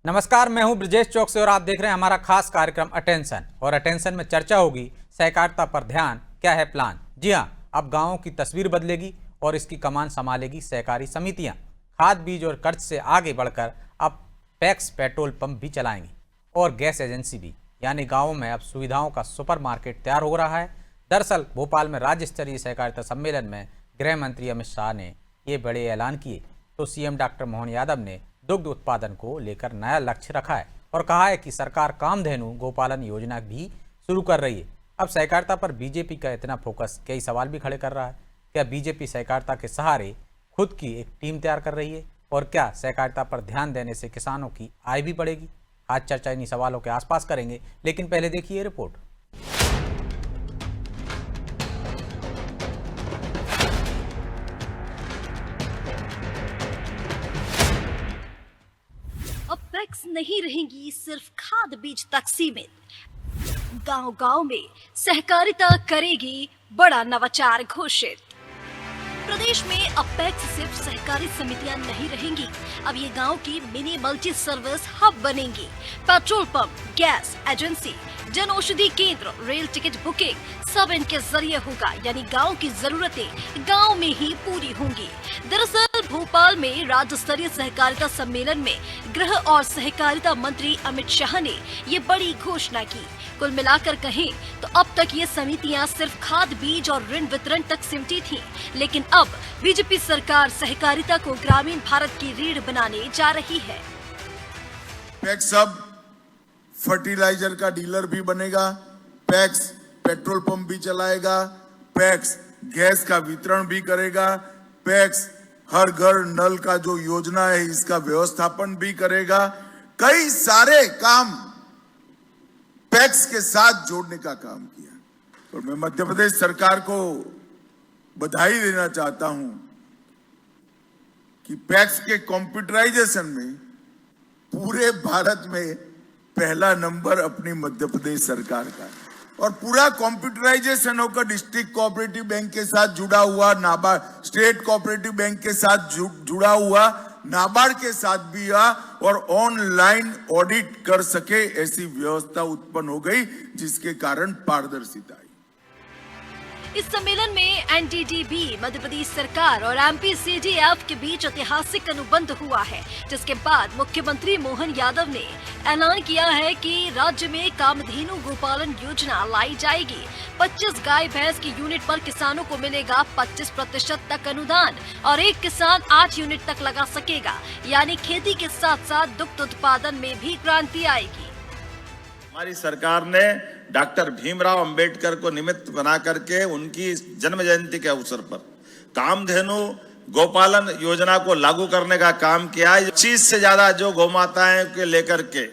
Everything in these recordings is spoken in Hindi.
नमस्कार, मैं हूं ब्रजेश चौक से और आप देख रहे हैं हमारा खास कार्यक्रम अटेंशन। और अटेंशन में चर्चा होगी सहकारिता पर ध्यान, क्या है प्लान। जी हां, अब गांवों की तस्वीर बदलेगी और इसकी कमान संभालेगी सहकारी समितियां। खाद, बीज और कर्ज से आगे बढ़कर अब पैक्स पेट्रोल पंप भी चलाएंगी और गैस एजेंसी भी, यानी गाँवों में अब सुविधाओं का सुपर मार्केट तैयार हो रहा है। दरअसल भोपाल में राज्य स्तरीय सहकारिता सम्मेलन में गृह मंत्री अमित शाह ने ये बड़े ऐलान किए तो सीएम डॉक्टर मोहन यादव ने दुग्ध उत्पादन को लेकर नया लक्ष्य रखा है और कहा है कि सरकार कामधेनु गोपालन योजना भी शुरू कर रही है। अब सहकारिता पर बीजेपी का इतना फोकस कई सवाल भी खड़े कर रहा है। क्या बीजेपी सहकारिता के सहारे खुद की एक टीम तैयार कर रही है और क्या सहकारिता पर ध्यान देने से किसानों की आय भी बढ़ेगी? आज चर्चा इन्हीं सवालों के आसपास करेंगे, लेकिन पहले देखिए ये रिपोर्ट। अब पैक्स नहीं रहेंगी सिर्फ खाद बीज तक सीमित। गांव-गांव में सहकारिता करेगी बड़ा नवाचार घोषित। प्रदेश में अब पैक्स सिर्फ सहकारी समितियां नहीं रहेंगी, अब ये गांव की मिनी मल्टी सर्विस हब बनेंगी। Petrol pump, gas agency, Jan Aushadhi केंद्र, रेल टिकट बुकिंग सब इनके जरिए होगा, यानी गांव की जरूरतें गांव में ही पूरी होंगी। दरअसल भोपाल में राज्य स्तरीय सहकारिता सम्मेलन में गृह और सहकारिता मंत्री अमित शाह ने ये बड़ी घोषणा की। कुल मिलाकर कहें तो अब तक ये समितियां सिर्फ खाद, बीज और ऋण वितरण तक सिमटी थीं, लेकिन अब बीजेपी सरकार सहकारिता को ग्रामीण भारत की रीढ़ बनाने जा रही है। पैक्स अब फर्टिलाइजर का डीलर भी बनेगा, पैक्स पेट्रोल पंप भी चलाएगा, पैक्स गैस का वितरण भी करेगा, पैक्स हर घर नल का जो योजना है इसका व्यवस्थापन भी करेगा। कई सारे काम पैक्स के साथ जोड़ने का काम किया। और मैं मध्य प्रदेश सरकार को बधाई देना चाहता हूं कि पैक्स के कंप्यूटराइजेशन में पूरे भारत में पहला नंबर अपनी मध्य प्रदेश सरकार का है। और पूरा कंप्यूटराइजेशन होकर डिस्ट्रिक्ट कोऑपरेटिव बैंक के साथ जुड़ा हुआ, नाबार्ड स्टेट कोऑपरेटिव बैंक के साथ जुड़ा हुआ, नाबार्ड के साथ भी हुआ और ऑनलाइन ऑडिट कर सके ऐसी व्यवस्था उत्पन्न हो गई, जिसके कारण पारदर्शिता आई। इस सम्मेलन में एनडीडीबी, मध्य प्रदेश सरकार और एमपीसीडीएफ के बीच ऐतिहासिक अनुबंध हुआ है, जिसके बाद मुख्यमंत्री मोहन यादव ने ऐलान किया है कि राज्य में कामधेनु गोपालन योजना लाई जाएगी। 25 गाय भैंस की यूनिट पर किसानों को मिलेगा 25% तक अनुदान और एक किसान 8 यूनिट तक लगा सकेगा, यानी खेती के साथ साथ दुग्ध उत्पादन में भी क्रांति आएगी। हमारी सरकार ने डॉक्टर भीमराव अंबेडकर को निमित्त बना करके उनकी जन्म जयंती के अवसर पर कामधेनु गोपालन योजना को लागू करने का काम किया है। 25 से ज्यादा जो गौ माताएं के लेकर के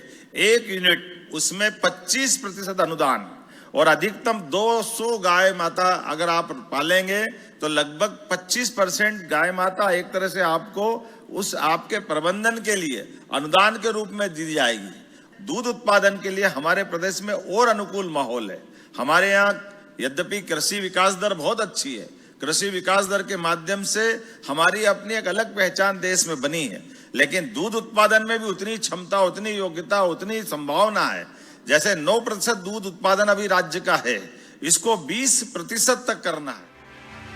1 यूनिट उसमें 25% अनुदान और अधिकतम 200 गाय माता अगर आप पालेंगे तो लगभग 25% गाय माता एक तरह से आपको उस आपके प्रबंधन के लिए अनुदान के रूप में दी जाएगी। दूध उत्पादन के लिए हमारे प्रदेश में और अनुकूल माहौल है। हमारे यहाँ यद्यपि कृषि विकास दर बहुत अच्छी है, कृषि विकास दर के माध्यम से हमारी अपनी एक अलग पहचान देश में बनी है, लेकिन दूध उत्पादन में भी उतनी क्षमता, उतनी योग्यता, उतनी संभावना है। जैसे 9% दूध उत्पादन अभी राज्य का है, इसको 20% तक करना है।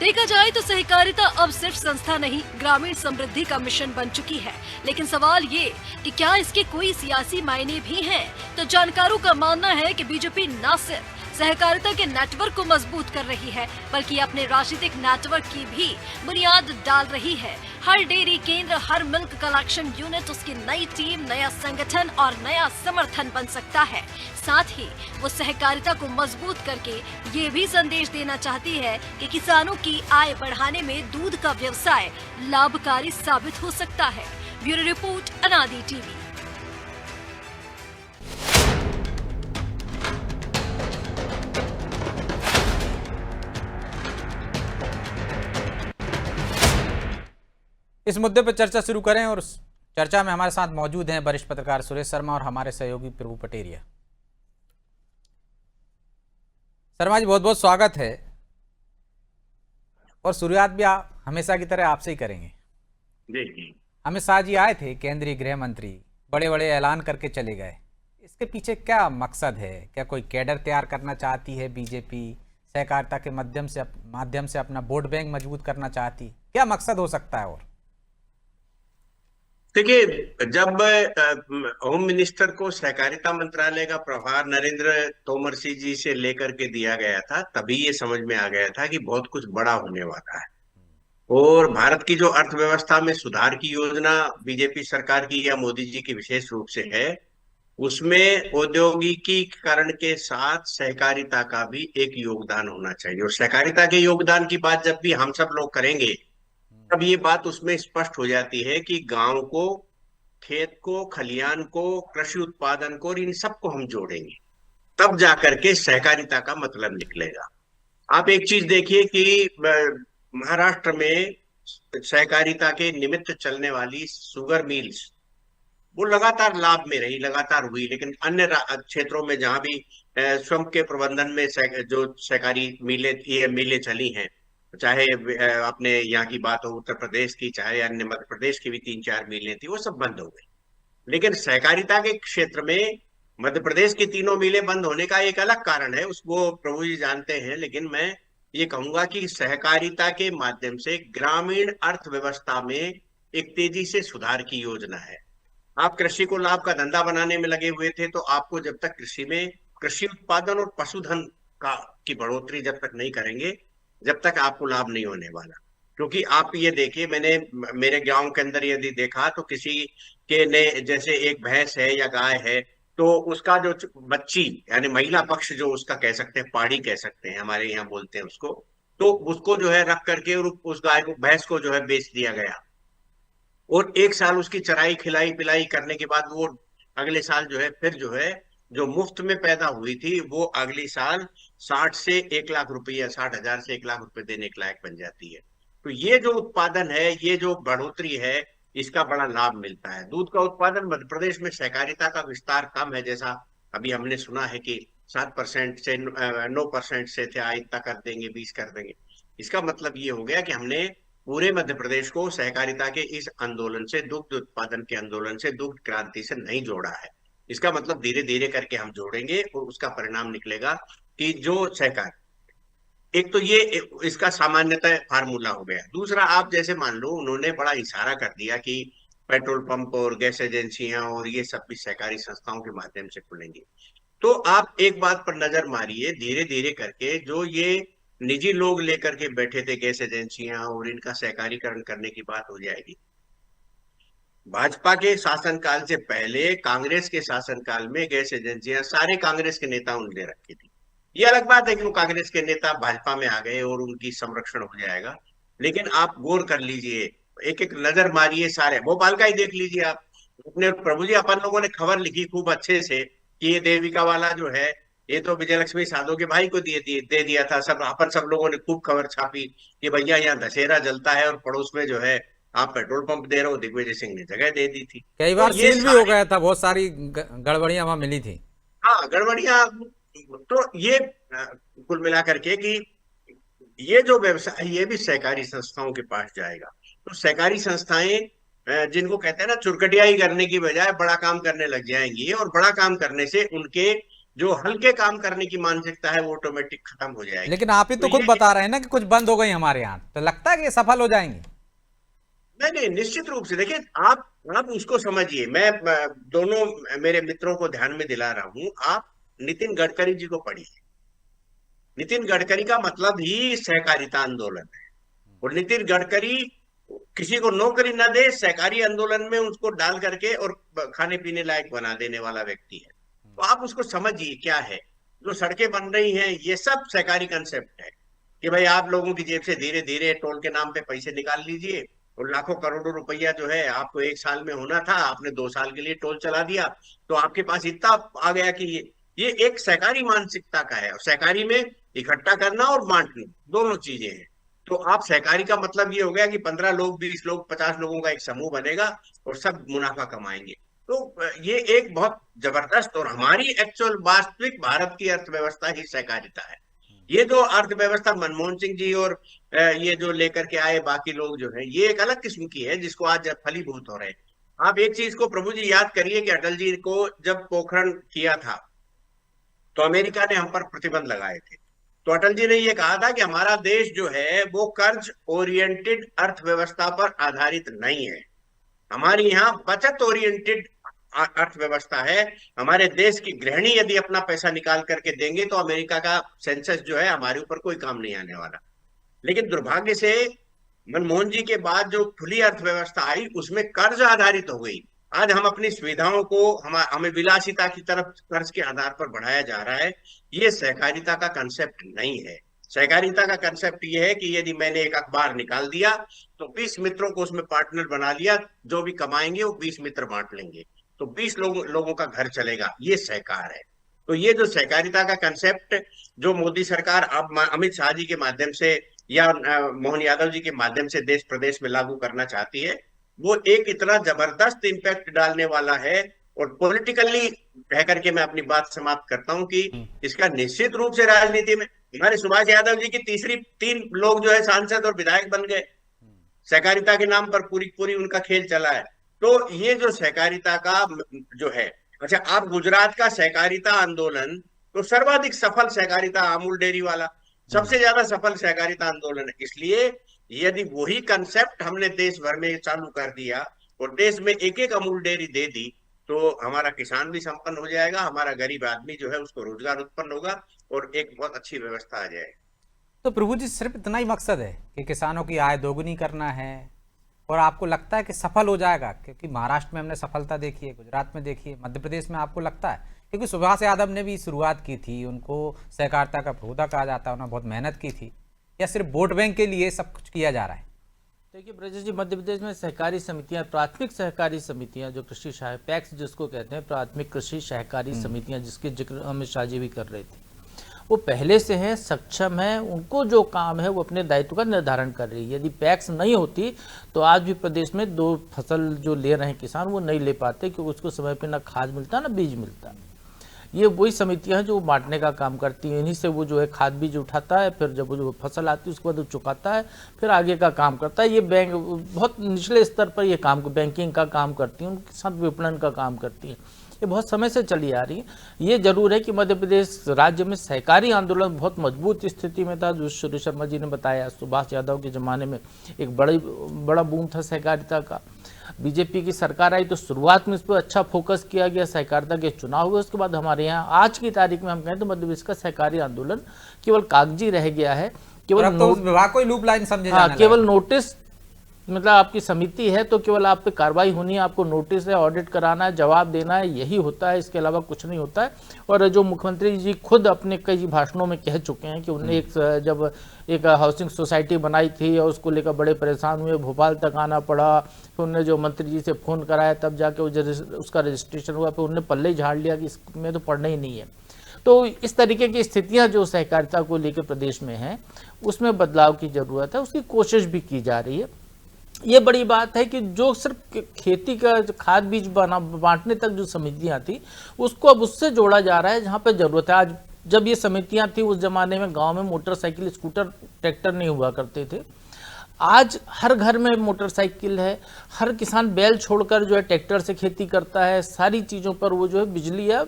देखा जाए तो सहकारिता अब सिर्फ संस्था नहीं, ग्रामीण समृद्धि का मिशन बन चुकी है। लेकिन सवाल ये कि क्या इसके कोई सियासी मायने भी हैं? तो जानकारों का मानना है कि बीजेपी न सिर्फ सहकारिता के नेटवर्क को मजबूत कर रही है, बल्कि अपने राजनीतिक नेटवर्क की भी बुनियाद डाल रही है। हर डेयरी केंद्र, हर मिल्क कलेक्शन यूनिट उसकी नई टीम, नया संगठन और नया समर्थन बन सकता है। साथ ही वो सहकारिता को मजबूत करके ये भी संदेश देना चाहती है कि किसानों की आय बढ़ाने में दूध का व्यवसाय लाभकारी साबित हो सकता है। ब्यूरो रिपोर्ट, अनादि टीवी। इस मुद्दे पर चर्चा शुरू करें और चर्चा में हमारे साथ मौजूद हैं वरिष्ठ पत्रकार सुरेश शर्मा और हमारे सहयोगी प्रभु पटेरिया। शर्मा जी, बहुत बहुत स्वागत है और शुरुआत भी हमेशा की तरह आपसे ही करेंगे। जी। अमित शाह जी आए थे, केंद्रीय गृह मंत्री बड़े बड़े ऐलान करके चले गए। इसके पीछे क्या मकसद है? क्या कोई कैडर तैयार करना चाहती है बीजेपी? सहकारिता के माध्यम से अपना वोट बैंक मजबूत करना चाहती है? क्या मकसद हो सकता है? और देखिए, जब होम मिनिस्टर को सहकारिता मंत्रालय का प्रभार नरेंद्र तोमर जी से लेकर के दिया गया था, तभी ये समझ में आ गया था कि बहुत कुछ बड़ा होने वाला है। और भारत की जो अर्थव्यवस्था में सुधार की योजना बीजेपी सरकार की या मोदी जी की विशेष रूप से है, उसमें औद्योगिकीकरण के साथ सहकारिता का भी एक योगदान होना चाहिए। और सहकारिता के योगदान की बात जब भी हम सब लोग करेंगे, तब ये बात उसमें स्पष्ट हो जाती है कि गांव को, खेत को, खलियान को, कृषि उत्पादन को और इन सबको हम जोड़ेंगे, तब जाकर के सहकारिता का मतलब निकलेगा। आप एक चीज देखिए कि महाराष्ट्र में सहकारिता के निमित्त चलने वाली शुगर मिल्स, वो लगातार लाभ में रही, लगातार हुई। लेकिन अन्य क्षेत्रों में जहां भी स्वयं के प्रबंधन में जो सहकारी मिलें चली हैं, चाहे अपने यहाँ की बात हो उत्तर प्रदेश की, चाहे अन्य मध्य प्रदेश की भी 3-4 मिलें थी, वो सब बंद हो गई। लेकिन सहकारिता के क्षेत्र में मध्य प्रदेश की 3 मिलें बंद होने का एक अलग कारण है, उसको प्रभु जी जानते हैं। लेकिन मैं ये कहूंगा कि सहकारिता के माध्यम से ग्रामीण अर्थव्यवस्था में एक तेजी से सुधार की योजना है। आप कृषि को लाभ का धंधा बनाने में लगे हुए थे, तो आपको जब तक कृषि उत्पादन और पशुधन की बढ़ोतरी जब तक नहीं करेंगे, जब तक आपको लाभ नहीं होने वाला। क्योंकि आप ये देखिए, मैंने मेरे गांव के अंदर यदि देखा तो किसी के ने जैसे एक भैंस है या गाय है, तो उसका जो बच्ची यानी महिला पक्ष जो उसका कह सकते हैं, पाड़ी कह सकते हैं, हमारे यहाँ बोलते हैं उसको, तो उसको जो है रख करके और उस गाय को, भैंस को जो है बेच दिया गया। और 1 साल उसकी चराई खिलाई पिलाई करने के बाद वो अगले साल जो है फिर जो है जो मुफ्त में पैदा हुई थी, वो अगली साल 60 से 1 लाख रुपया, 60,000 से 1 लाख रुपए देने के लायक बन जाती है। तो ये जो उत्पादन है, ये जो बढ़ोतरी है, इसका बड़ा लाभ मिलता है। दूध का उत्पादन मध्य प्रदेश में सहकारिता का विस्तार कम है, जैसा अभी हमने सुना है कि 7% से 9% से थे, इतना कर देंगे, 20 कर देंगे। इसका मतलब ये हो गया कि हमने पूरे मध्य प्रदेश को सहकारिता के इस आंदोलन से, दुग्ध उत्पादन के आंदोलन से, दुग्ध क्रांति से नहीं जोड़ा है। इसका मतलब धीरे धीरे करके हम जोड़ेंगे और उसका परिणाम निकलेगा कि जो सहकार, एक तो ये इसका सामान्यतः फार्मूला हो गया। दूसरा, आप जैसे मान लो उन्होंने बड़ा इशारा कर दिया कि पेट्रोल पंप और गैस एजेंसियां और ये सब भी सहकारी संस्थाओं के माध्यम से खुलेंगे। तो आप एक बात पर नजर मारिए, धीरे धीरे करके जो ये निजी लोग लेकर के बैठे थे गैस एजेंसियां, और इनका सहकारीकरण करने की बात हो जाएगी। भाजपा के शासनकाल से पहले कांग्रेस के शासनकाल में गैस एजेंसियां सारे कांग्रेस के नेताओं ने रखी थी। ये अलग बात है कि वो कांग्रेस के नेता भाजपा में आ गए और उनकी संरक्षण हो जाएगा। लेकिन आप गौर कर लीजिए, एक एक नजर मारिए, सारे भोपाल का ही देख लीजिए आप। अपने प्रभु जी, अपन लोगों ने खबर लिखी खूब अच्छे से कि ये देविका वाला जो है, ये तो विजयलक्ष्मी साधो के भाई को दे दिया था। सब लोगों ने खूब खबर छापी कि भैया यहाँ दशहरा जलता है और पड़ोस में जो है आप पेट्रोल पंप दे रहे हो। दिग्विजय सिंह ने जगह दे दी थी, कई बार सील भी हो गया था, बहुत सारी गड़बड़ियां वहां मिली थी। हाँ, गड़बड़ियां। तो ये कुल मिलाकर के कि ये जो व्यवसाय, ये भी सहकारी संस्थाओं के पास जाएगा। तो सहकारी संस्थाएं जिनको कहते हैं ना, चुरकटियाई करने की बजाय बड़ा काम करने लग जाएंगी, और बड़ा काम करने से उनके जो हल्के काम करने की मानसिकता है वो ऑटोमेटिक खत्म हो जाएगी। लेकिन आप ही तो खुद बता रहे हैं ना कि कुछ बंद हो गई हमारे यहाँ, तो लगता है कि सफल हो जाएंगे? नहीं, निश्चित रूप से। देखिए, आप उसको समझिए। मैं दोनों मेरे मित्रों को ध्यान में दिला रहा हूं, आप नितिन गडकरी जी को पढ़िए। नितिन गडकरी का मतलब ही सहकारिता आंदोलन है। और नितिन गडकरी किसी को नौकरी न दे, सहकारी आंदोलन में उसको डाल करके और खाने पीने लायक बना देने वाला व्यक्ति है। तो आप उसको समझिए क्या है। जो सड़कें बन रही हैं, ये सब सहकारी कंसेप्ट है कि भाई आप लोगों की जेब से धीरे धीरे टोल के नाम पे पैसे निकाल लीजिए, और लाखों करोड़ों रुपया जो है आपको 1 साल में होना था, आपने 2 साल के लिए टोल चला दिया, तो आपके पास इतना आ गया कि ये एक सहकारी मानसिकता का है। और सहकारी में इकट्ठा करना और बांटना दोनों चीजें हैं। तो आप सहकारी का मतलब ये हो गया कि 15 लोग, 20 लोग, 50 लोगों का एक समूह बनेगा और सब मुनाफा कमाएंगे। तो ये एक बहुत जबरदस्त, और हमारी एक्चुअल वास्तविक भारत की अर्थव्यवस्था ही सहकारिता है। ये जो अर्थव्यवस्था मनमोहन सिंह जी और ये जो लेकर के आए बाकी लोग जो है, ये एक अलग किस्म की है जिसको आज फलीभूत हो रहे हैं। आप एक चीज को प्रभु जी याद करिए कि अटल जी को जब पोखरण किया था तो अमेरिका ने हम पर प्रतिबंध लगाए थे। तो अटल जी ने ये कहा था कि हमारा देश जो है वो कर्ज ओरिएंटेड अर्थव्यवस्था पर आधारित नहीं है, हमारी यहाँ बचत ओरिएंटेड अर्थव्यवस्था है। हमारे देश की गृहिणी यदि अपना पैसा निकाल करके देंगे तो अमेरिका का सेंसस जो है हमारे ऊपर कोई काम नहीं आने वाला। लेकिन दुर्भाग्य से मनमोहन जी के बाद जो खुली अर्थव्यवस्था आई उसमें कर्ज आधारित हो गई। आज हम अपनी सुविधाओं को हमें विलासिता की तरफ कर्ज के आधार पर बढ़ाया जा रहा है। ये सहकारिता का कंसेप्ट नहीं है। सहकारिता का कंसेप्ट ये है कि यदि मैंने एक अखबार निकाल दिया तो 20 मित्रों को उसमें पार्टनर बना लिया, जो भी कमाएंगे वो 20 मित्र बांट लेंगे, तो 20 लोगों का घर चलेगा, ये सहकार है। तो ये जो सहकारिता का कंसेप्ट जो मोदी सरकार अब अमित शाह जी के माध्यम से या मोहन यादव जी के माध्यम से देश प्रदेश में लागू करना चाहती है, वो एक इतना जबरदस्त इंपैक्ट डालने वाला है। और पॉलिटिकली कह करके मैं अपनी बात समाप्त करता हूं कि इसका निश्चित रूप से राजनीति में हमारे सुभाष यादव जी की तीसरी 3 लोग जो है सांसद और विधायक बन गए, सहकारिता के नाम पर पूरी उनका खेल चला है। तो ये जो सहकारिता का जो है, अच्छा आप गुजरात का सहकारिता आंदोलन तो सर्वाधिक सफल सहकारिता अमूल डेयरी वाला सबसे ज्यादा सफल सहकारिता आंदोलन है। इसलिए यदि वही कंसेप्ट हमने देश भर में चालू कर दिया और देश में एक एक अमूल डेयरी दे दी तो हमारा किसान भी संपन्न हो जाएगा, हमारा गरीब आदमी जो है उसको रोजगार उत्पन्न होगा और एक बहुत अच्छी व्यवस्था आ जाएगी। तो प्रभु जी सिर्फ इतना ही मकसद है कि किसानों की आय दोगुनी करना है, और आपको लगता है कि सफल हो जाएगा? क्योंकि महाराष्ट्र में हमने सफलता देखी है, गुजरात में देखी है, मध्य प्रदेश में आपको लगता है? क्योंकि सुभाष यादव ने भी शुरुआत की थी, उनको सहकारिता का फहुदा कहा जाता है, उन्होंने बहुत मेहनत की थी, या सिर्फ वोट बैंक के लिए सब कुछ किया जा रहा है? देखिए ब्रजेश जी, मध्य प्रदेश में सहकारी समितियां, प्राथमिक सहकारी समितियां जो कृषि पैक्स जिसको कहते हैं, प्राथमिक कृषि सहकारी समितियां, जिसके जिक्र अमित शाह जी भी कर रहे थे, वो पहले से हैं, सक्षम है, उनको जो काम है वो अपने दायित्व का निर्धारण कर रही है। यदि पैक्स नहीं होती तो आज भी प्रदेश में 2 फसल जो ले रहे हैं किसान वो नहीं ले पाते, क्योंकि उसको समय पे ना खाद मिलता ना बीज मिलता। ये वही समितियां हैं जो बांटने का काम करती हैं, इन्हीं से वो जो है खाद बीज उठाता है, फिर जब वो जो फसल आती है उसके बाद वो चुकाता है, फिर आगे का काम करता है। ये बैंक बहुत निचले स्तर पर ये काम, बैंकिंग का काम करती हैं, उनके साथ विपणन का काम करती हैं। ये बहुत समय से चली आ रही है। ये जरूर है कि मध्य प्रदेश राज्य में सहकारी आंदोलन बहुत मजबूत स्थिति में था, जो श्री शर्मा जी ने बताया। सुभाष यादव के ज़माने में एक बड़ा बूम था सहकारिता का। बीजेपी की सरकार आई तो शुरुआत में इस पर अच्छा फोकस किया गया, सहकारिता के चुनाव हुए, उसके बाद हमारे यहाँ आज की तारीख में हम कहें तो मध्य प्रदेश का सहकारी आंदोलन केवल कागजी रह गया है। केवल तो उस विभाग को ही लूप लाइन समझे जाने केवल लगा। नोटिस, मतलब आपकी समिति है तो केवल आप पे कार्रवाई होनी है, आपको नोटिस है, ऑडिट कराना है, जवाब देना है, यही होता है, इसके अलावा कुछ नहीं होता है। और जो मुख्यमंत्री जी खुद अपने कई भाषणों में कह चुके हैं कि उन्हें जब एक हाउसिंग सोसाइटी बनाई थी और उसको लेकर बड़े परेशान हुए, भोपाल तक आना पड़ा, फिर उन्होंने जो मंत्री जी से फ़ोन कराया तब जाके उसका रजिस्ट्रेशन हुआ, फिर उन्होंने पल्ले ही झाड़ लिया कि इसमें तो पढ़ना ही नहीं है। तो इस तरीके की स्थितियां जो सहकारिता को लेकर प्रदेश में हैं उसमें बदलाव की ज़रूरत है, उसकी कोशिश भी की जा रही है। ये बड़ी बात है कि जो सिर्फ खेती का खाद बीज बांटने तक जो समितियां थी उसको अब उससे जोड़ा जा रहा है जहां पे जरूरत है। आज जब ये समितियां थी उस जमाने में गांव में मोटरसाइकिल, स्कूटर, ट्रैक्टर नहीं हुआ करते थे। आज हर घर में मोटरसाइकिल है, हर किसान बैल छोड़कर जो है ट्रैक्टर से खेती करता है, सारी चीज़ों पर वो जो है बिजली या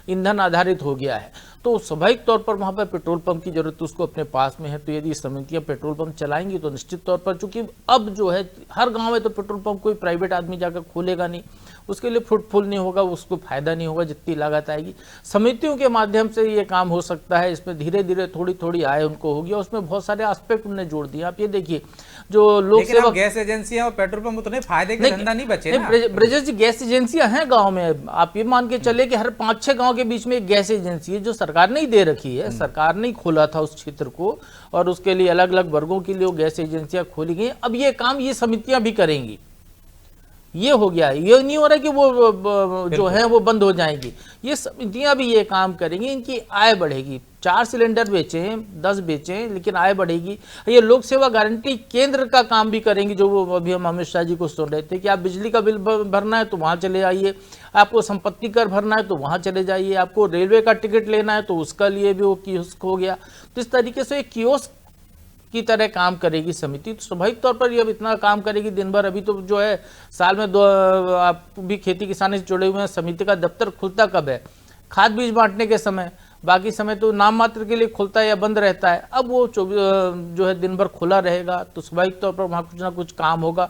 ईंधन आधारित हो गया है। तो स्वाभाविक तौर पर वहाँ पर पेट्रोल पंप की जरूरत उसको अपने पास में है। तो यदि समितियाँ पेट्रोल पंप चलाएंगी तो निश्चित तौर पर, चूंकि अब जो है हर गांव में तो पेट्रोल पंप कोई प्राइवेट आदमी जाकर खोलेगा नहीं, उसके लिए फ्रूटफुल नहीं होगा, उसको फायदा नहीं होगा, जितनी लागत आएगी। समितियों के माध्यम से ये काम हो सकता है। इसमें धीरे धीरे थोड़ी थोड़ी आय उनको होगी और उसमें बहुत सारे एस्पेक्ट उन्होंने जोड़ दिए। आप ये देखिए जो लोक सेवा गैस एजेंसियां और पेट्रोल पंप उतने फायदे के धंधा नहीं बचे ना। ब्रजेश जी, गैस एजेंसियां हैं गांव में। आप ये मान के चले कि हर 5-6 गांव के बीच में एक गैस एजेंसी है जो सरकार ने ही दे रखी है। सरकार ने खोला था उस क्षेत्र को और उसके लिए अलग अलग वर्गों के लिए गैस एजेंसियां खोली गई। अब ये काम ये समितियां भी करेंगी। ये हो गया, ये नहीं हो रहा कि वो जो है वो बंद हो जाएंगी। ये समितियां भी ये काम करेंगी, इनकी आय बढ़ेगी। 4 सिलेंडर बेचें, 10 बेचें, लेकिन आय बढ़ेगी। ये लोक सेवा गारंटी केंद्र का काम भी करेंगी, जो वो अभी हम अमित शाह जी को सुन रहे थे कि आप बिजली का बिल भरना है तो वहाँ चले जाइए, आपको संपत्ति कर भरना है तो वहाँ चले जाइए, आपको रेलवे का टिकट लेना है तो उसका लिए भी वो कियोस्क हो गया। तो इस तरीके से कियोस्क की तरह काम करेगी समिति, तो स्वाभाविक तौर पर ये अब इतना काम करेगी दिन भर। अभी तो जो है साल में आप भी खेती किसानी से जुड़े हुए हैं, समिति का दफ्तर खुलता कब है? खाद बीज बांटने के समय, बाकी समय तो नाम मात्र के लिए खुलता है या बंद रहता है। अब वो जो है दिन भर खुला रहेगा, तो स्वाभाविक तौर पर वहाँ कुछ ना कुछ काम होगा,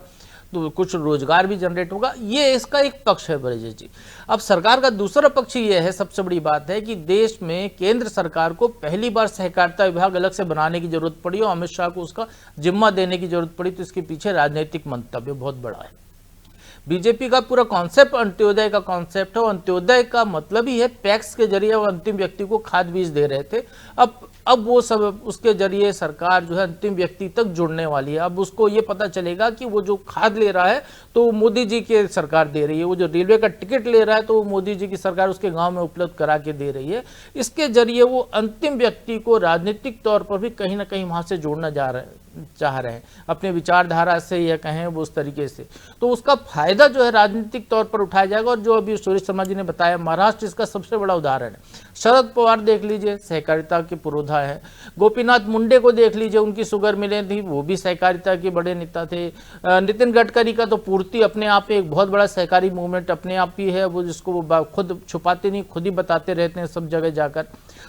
तो कुछ रोजगार भी जनरेट होगा। ये इसका एक पक्ष है ब्रजेश जी। अब सरकार का दूसरा पक्ष ये है, सबसे बड़ी बात है कि देश में केंद्र सरकार को पहली बार सहकारिता विभाग अलग से बनाने की जरूरत पड़ी और अमित शाह को उसका जिम्मा देने की जरूरत पड़ी, तो इसके पीछे राजनीतिक मंतव्य बहुत बड़ा है। बीजेपी का पूरा कॉन्सेप्ट अंत्योदय का कॉन्सेप्ट है, और अंत्योदय का मतलब ही है पैक्स के जरिए वो अंतिम व्यक्ति को खाद बीज दे रहे थे। अब वो सब उसके जरिए सरकार जो है अंतिम व्यक्ति तक जुड़ने वाली है। अब उसको ये पता चलेगा कि वो जो खाद ले रहा है तो मोदी जी की सरकार दे रही है, वो जो रेलवे का टिकट ले रहा है तो वो मोदी जी की सरकार उसके गांव में उपलब्ध करा के दे रही है। इसके जरिए वो अंतिम व्यक्ति को राजनीतिक तौर पर भी कहीं ना कहीं वहां से जोड़ना चाह रहे हैं, अपने विचारधारा से या कहें वो उस तरीके से, तो उसका फायदा जो है राजनीतिक तौर पर उठाया जाएगा। और जो अभी सुरेश शर्मा जी ने बताया, महाराष्ट्र इसका सबसे बड़ा उदाहरण है। शरद पवार देख लीजिए, सहकारिता के पुरोधा है। गोपीनाथ मुंडे को देख लीजिए, उनकी शुगर मिलें थी, वो भी सहकारिता के बड़े नेता थे। नितिन गडकरी का तो पूर्ति अपने आप में एक बहुत बड़ा सहकारी मूवमेंट अपने आप ही है, वो जिसको वो खुद छुपाते नहीं, खुद ही बताते रहते हैं सब जगह जाकर।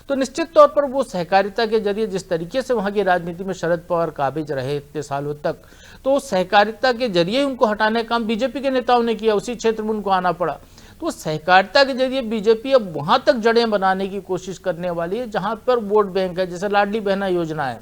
तो निश्चित तौर पर वो सहकारिता के जरिए जिस तरीके से वहाँ की राजनीति में शरद पवार काबिज रहे इतने सालों तक, तो सहकारिता के जरिए उनको हटाने का काम बीजेपी के नेताओं ने किया, उसी क्षेत्र में उनको आना पड़ा। तो सहकारिता के जरिए बीजेपी अब वहां तक जड़ें बनाने की कोशिश करने वाली है जहां पर वोट बैंक है। जैसे लाडली बहना योजना है,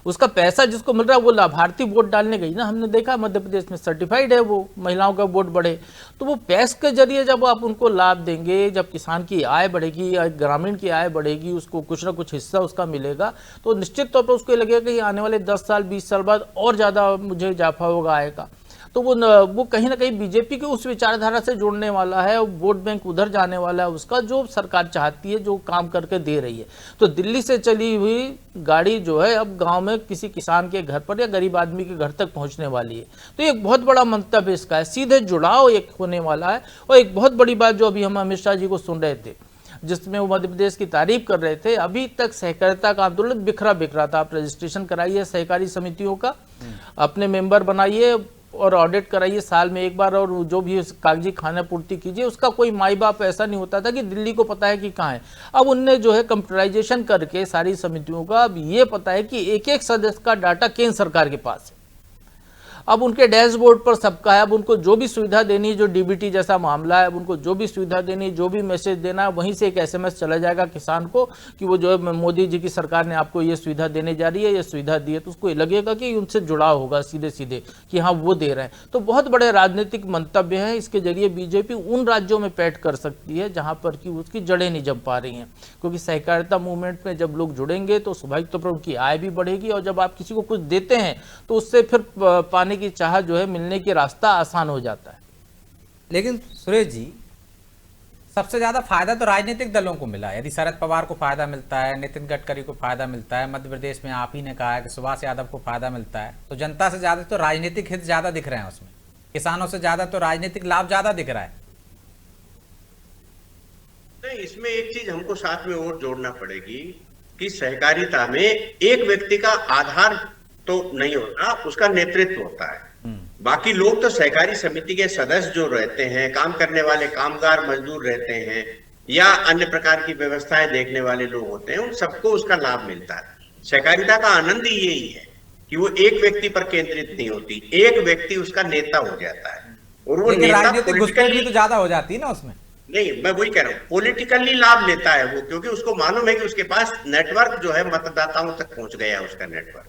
उसका पैसा जिसको मिल रहा है वो लाभार्थी वोट डालने गई ना, हमने देखा मध्य प्रदेश में सर्टिफाइड है वो, महिलाओं का वोट बढ़े। तो वो पैस के जरिए जब आप उनको लाभ देंगे, जब किसान की आय बढ़ेगी, ग्रामीण की आय बढ़ेगी, उसको कुछ ना कुछ हिस्सा उसका मिलेगा, तो निश्चित तौर पर उसको लगेगा कि आने वाले 10 साल 20 साल बाद और ज़्यादा मुझे इजाफा होगा आय का। तो वो कहीं ना कहीं बीजेपी की उस विचारधारा से जुड़ने वाला है, वोट बैंक उधर जाने वाला है उसका, जो सरकार चाहती है, जो काम करके दे रही है। तो दिल्ली से चली हुई गाड़ी जो है अब गांव में किसी किसान के घर पर या गरीब आदमी के घर तक पहुंचने वाली है। तो एक बहुत बड़ा मंतव्य इसका है, सीधे जुड़ाव एक होने वाला है। और एक बहुत बड़ी बात जो अभी हम अमित शाह जी को सुन रहे थे, जिसमें वो मध्य प्रदेश की तारीफ कर रहे थे, अभी तक सहकारिता का आंदोलन बिखरा था। आप रजिस्ट्रेशन कराइए सहकारी समितियों का, अपने मेंबर बनाइए और ऑडिट कराइए साल में एक बार, और जो भी कागजी खाना पूर्ति कीजिए, उसका कोई माई बाप ऐसा नहीं होता था कि दिल्ली को पता है कि कहाँ है। अब उनने जो है कंप्यूटराइजेशन करके सारी समितियों का अब ये पता है कि एक एक सदस्य का डाटा केंद्र सरकार के पास है। अब उनके डैशबोर्ड पर सबका है। अब उनको जो भी सुविधा देनी है, जो डीबीटी जैसा मामला है, अब उनको जो भी सुविधा देनी है, जो भी मैसेज देना है, वहीं से एक एसएमएस चला जाएगा किसान को कि वो जो है मोदी जी की सरकार ने आपको ये सुविधा देने जा रही है, ये सुविधा दी है, तो उसको लगेगा कि उनसे जुड़ाव होगा सीधे सीधे कि हाँ वो दे रहे हैं। तो बहुत बड़े राजनीतिक मंतव्य हैं। इसके जरिए बीजेपी उन राज्यों में पैठ कर सकती है जहाँ पर कि उसकी जड़ें नहीं जम पा रही हैं, क्योंकि सहकारिता मूवमेंट में जब लोग जुड़ेंगे तो स्वाभाविक तौर पर उनकी आय भी बढ़ेगी, और जब आप किसी को कुछ देते हैं तो उससे फिर पाने की चाह जो है मिलने की रास्ता आसान हो जाता है। लेकिन सुरेश जी, सबसे ज्यादा फायदा तो राजनीतिक दलों को मिला। यदि शरद पवार को फायदा मिलता है, नितिन गडकरी को फायदा मिलता है, मध्य प्रदेश में आप ही ने कहा है कि सुभाष यादव को फायदा मिलता है, तो जनता से ज्यादा तो राजनीतिक हित ज्यादा दिख रहे हैं उसमें, किसानों से ज्यादा तो राजनीतिक लाभ ज्यादा दिख रहा है। नहीं, इसमें एक चीज हमको साथ में और जोड़ना पड़ेगी कि सहकारिता में एक व्यक्ति का आधार तो नहीं होता, उसका नेतृत्व होता है। बाकी लोग तो सहकारी समिति के सदस्य जो रहते हैं, काम करने वाले कामगार मजदूर रहते हैं, या अन्य प्रकार की व्यवस्थाएं देखने वाले लोग होते हैं, उन सबको उसका लाभ मिलता है। सहकारिता का आनंद ही यही है कि वो एक व्यक्ति पर केंद्रित नहीं होती, एक व्यक्ति उसका नेता हो जाता है, और वो नेता राजनीतिक घुसपैठ भी तो ज्यादा हो जाती है ना उसमें। नहीं, मैं वही कह रहा हूँ, पॉलिटिकली लाभ लेता है वो, क्योंकि उसको मालूम है कि उसके पास नेटवर्क जो है मतदाताओं तक पहुंच गया, उसका नेटवर्क,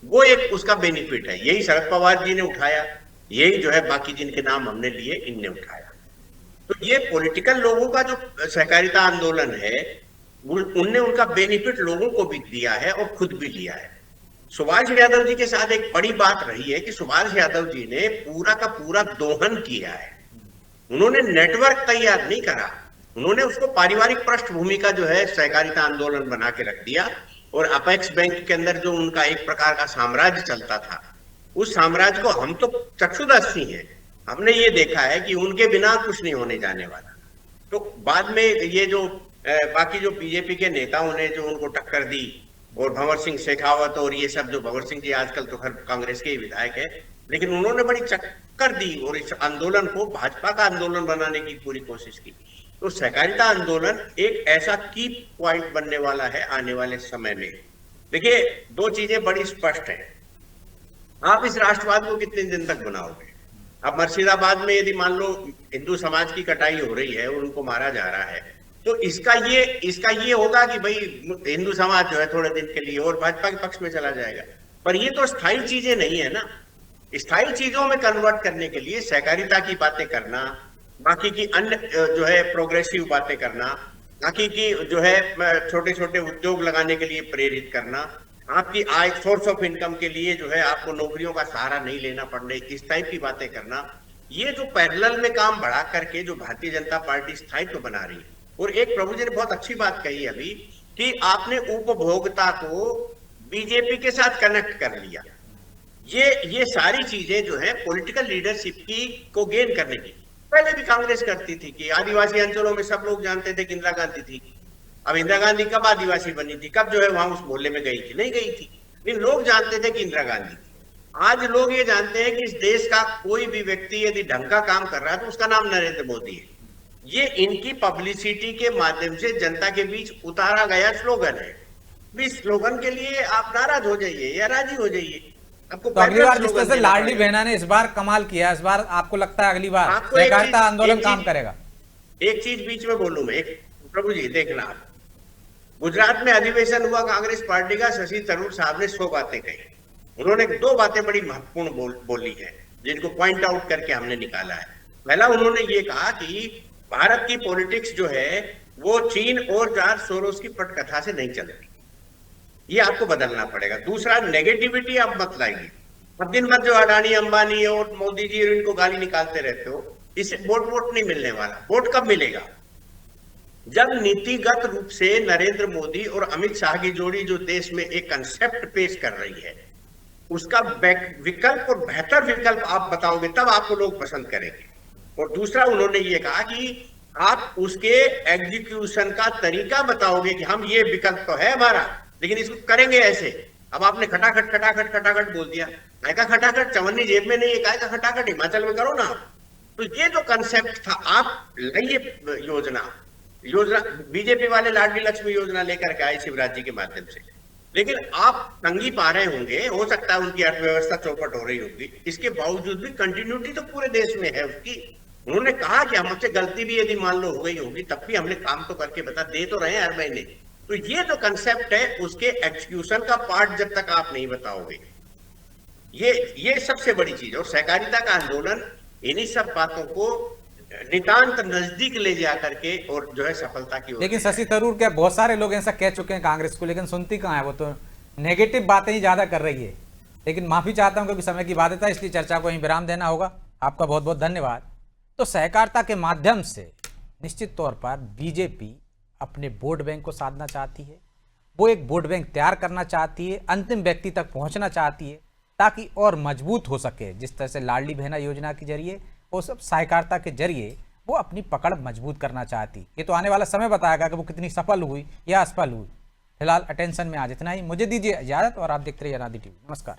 वो एक उसका बेनिफिट है। यही शरद पवार जी ने उठाया, यही जो है बाकी जिनके नाम हमने लिए इनने उठाया। तो ये पॉलिटिकल लोगों का जो सहकारिता आंदोलन है, उनने उनका बेनिफिट लोगों को भी दिया है और खुद भी लिया है। सुभाष यादव जी के साथ एक बड़ी बात रही है कि सुभाष यादव जी ने पूरा का पूरा दोहन किया है। उन्होंने नेटवर्क तैयार नहीं करा, उन्होंने उसको पारिवारिक पृष्ठभूमि का जो है सहकारिता आंदोलन बना के रख दिया। और अपेक्स बैंक के अंदर जो उनका एक प्रकार का साम्राज्य चलता था, उस साम्राज्य को हम तो चक्षुदर्शी हैं, हमने ये देखा है कि उनके बिना कुछ नहीं होने जाने वाला। तो बाद में ये जो बाकी जो बीजेपी के नेताओं ने जो उनको टक्कर दी, और भंवर सिंह शेखावत और ये सब, जो भंवर सिंह जी आजकल तो खैर कांग्रेस के ही विधायक है, लेकिन उन्होंने बड़ी चक्कर दी और इस आंदोलन को भाजपा का आंदोलन बनाने की पूरी कोशिश की। तो सहकारिता आंदोलन एक ऐसा की पॉइंट बनने वाला है आने वाले समय में। देखिए, दो चीजें बड़ी स्पष्ट है। आप इस राष्ट्रवाद को कितने दिन तक बनाओगे? अब मुर्शिदाबाद में यदि मान लो हिंदू समाज की कटाई हो रही है और उनको मारा जा रहा है, तो इसका ये होगा कि भाई हिंदू समाज जो है थोड़े दिन के लिए और भाजपा के पक्ष में चला जाएगा। पर ये तो स्थायी चीजें नहीं है ना। स्थायी चीजों में कन्वर्ट करने के लिए सहकारिता की बातें करना, बाकी की अन्य जो है प्रोग्रेसिव बातें करना, बाकी की जो है छोटे छोटे उद्योग लगाने के लिए प्रेरित करना, आपकी आय सोर्स ऑफ इनकम के लिए जो है आपको नौकरियों का सहारा नहीं लेना पड़े, इस टाइप की बातें करना, ये जो पैरेलल में काम बढ़ा करके जो भारतीय जनता पार्टी स्थायित्व बना रही है। और एक प्रभु जी ने बहुत अच्छी बात कही अभी कि आपने उपभोक्ता को बीजेपी के साथ कनेक्ट कर लिया। ये सारी चीजें जो है पॉलिटिकल लीडरशिप की को गेन करने की पहले भी कांग्रेस करती थी कि आदिवासी अंचलों में सब लोग जानते थे कि इंदिरा गांधी थी। अब इंदिरा गांधी कब आदिवासी बनी थी, कब जो है वहां उस मोहल्ले में गई थी? नहीं गई थी, लेकिन लोग जानते थे कि इंदिरा गांधी थी। आज लोग ये जानते हैं कि इस देश का कोई भी व्यक्ति यदि ढंग का काम कर रहा है तो उसका नाम नरेंद्र मोदी है। ये इनकी पब्लिसिटी के माध्यम से जनता के बीच उतारा गया स्लोगन है। इस स्लोगन के लिए आप नाराज हो जाइए या राजी हो जाइए, आपको तो अगली बार जिस तरह से लाडली बहना ने इस बार कमाल किया, इस बार आपको लगता है अगली बार सहकारिता आंदोलन काम करेगा? एक चीज बीच में बोलूं मैं, एक प्रभु जी देखना, आप गुजरात में अधिवेशन हुआ कांग्रेस पार्टी का, शशि थरूर साहब ने 100 बातें कही। उन्होंने 2 बातें बड़ी महत्वपूर्ण बोली है जिनको पॉइंट आउट करके हमने निकाला है। पहला, उन्होंने ये कहा कि भारत की पॉलिटिक्स जो है वो चीन और जॉर्ज सोरोस की पटकथा से नहीं चलती, ये आपको बदलना पड़ेगा। दूसरा, नेगेटिविटी आप मत लाइए। अब दिन भर जो अडानी अंबानी और मोदी जी इनको गाली निकालते रहते हो, इससे वोट नहीं मिलने वाला। वोट कब मिलेगा? जब नीतिगत रूप से नरेंद्र मोदी और अमित शाह की जोड़ी जो देश में एक कंसेप्ट पेश कर रही है, उसका विकल्प और बेहतर विकल्प आप बताओगे, तब आपको लोग पसंद करेंगे। और दूसरा, उन्होंने ये कहा कि आप उसके एग्जीक्यूशन का तरीका बताओगे कि हम ये विकल्प तो है हमारा, लेकिन इसको करेंगे ऐसे। अब आपने खटाखट बोल दिया। काय का खटाखट? चवन्नी जेब में नहीं है, काय का खटाखट हिमाचल में करो ना। तो ये जो कंसेप्ट था, आप लाइए योजना बीजेपी वाले लाडली लक्ष्मी योजना लेकर के आए शिवराज जी के माध्यम से, लेकिन आप तंगी पा रहे होंगे, हो सकता है उनकी अर्थव्यवस्था चौपट हो रही होगी, इसके बावजूद भी कंटिन्यूटी तो पूरे देश में है उसकी। उन्होंने कहा कि हमसे गलती भी यदि मान लो हो गई होगी, तब भी हमने काम तो करके बता दे तो रहे हैं हर महीने। तो ये जो कंसेप्ट है उसके एग्जीक्यूशन का पार्ट जब तक आप नहीं बताओगे, ये सबसे बड़ी चीज है। और सहकारिता का आंदोलन इन्हीं सब बातों को नितांत नजदीक ले जा करके और जो है सफलता की। लेकिन शशि थरूर, क्या बहुत सारे लोग ऐसा कह चुके हैं कांग्रेस को, लेकिन सुनती कहाँ है? वो तो नेगेटिव बातें ही ज्यादा कर रही है। लेकिन माफी चाहता हूं क्योंकि समय की बात है, इसलिए चर्चा को यहीं विराम देना होगा। आपका बहुत बहुत धन्यवाद। तो सहकारिता के माध्यम से निश्चित तौर पर बीजेपी अपने वोट बैंक को साधना चाहती है। वो एक वोट बैंक तैयार करना चाहती है, अंतिम व्यक्ति तक पहुंचना चाहती है, ताकि और मजबूत हो सके। जिस तरह से लाडली बहना योजना के जरिए, वो सब सहकारिता के जरिए वो अपनी पकड़ मजबूत करना चाहती। ये तो आने वाला समय बताएगा कि वो कितनी सफल हुई या असफल हुई। फिलहाल अटेंशन में आज इतना ही। मुझे दीजिए इजाजत और आप देखते रहिए अनादि टीवी। नमस्कार।